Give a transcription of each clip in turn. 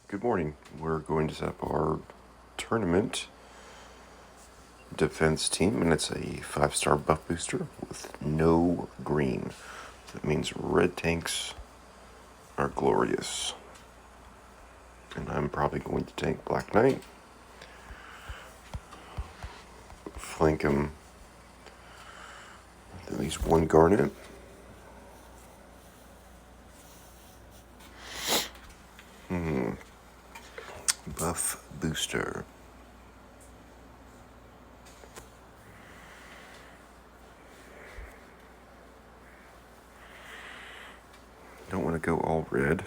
Good morning. We're going to set up our tournament defense team, and it's a 5-star buff booster with no green. That means red tanks are glorious. And I'm probably going to tank Black Knight, flank him with at least one Garnet. Buff booster. Don't want to go all red.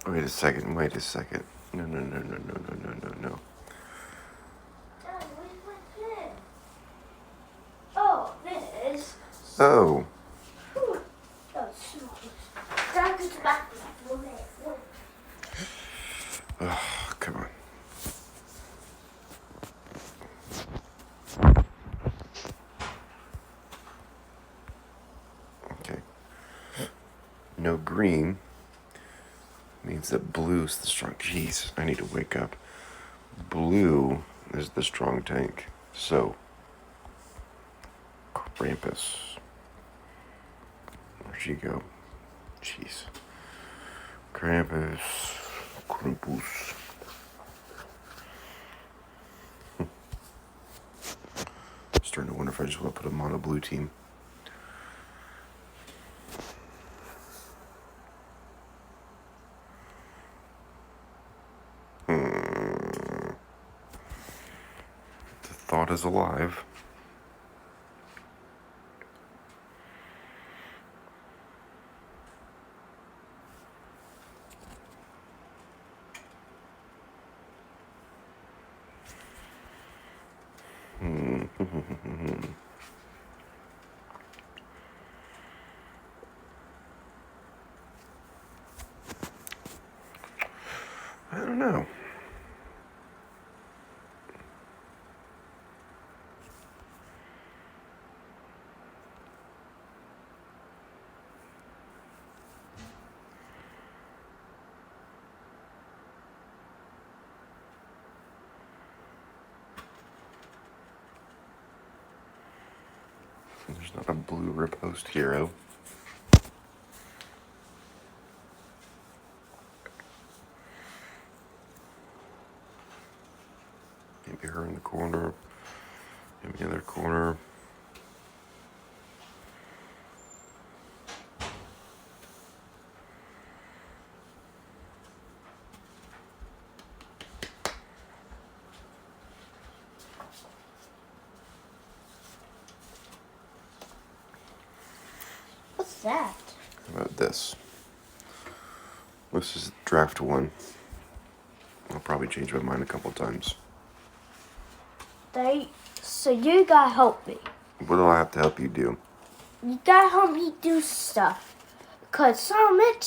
Wait a second. No. Dad, where's my pen? Oh, this. Oh. Oh, small. Dad, go back. Oh, come on. Okay. No green means that blue's the strong. Jeez, I need to wake up. Blue is the strong tank. So, Krampus. Where'd you go? Jeez. Krampus. Starting to wonder if I just want to put a mono blue team. The thought is alive. I don't know. There's not a blue riposte hero. Maybe her in the corner. Maybe the other corner. What's that? How about this? This is draft 1. I'll probably change my mind a couple times. So you gotta help me. What do I have to help you do? You gotta help me do stuff. Cause some Mitch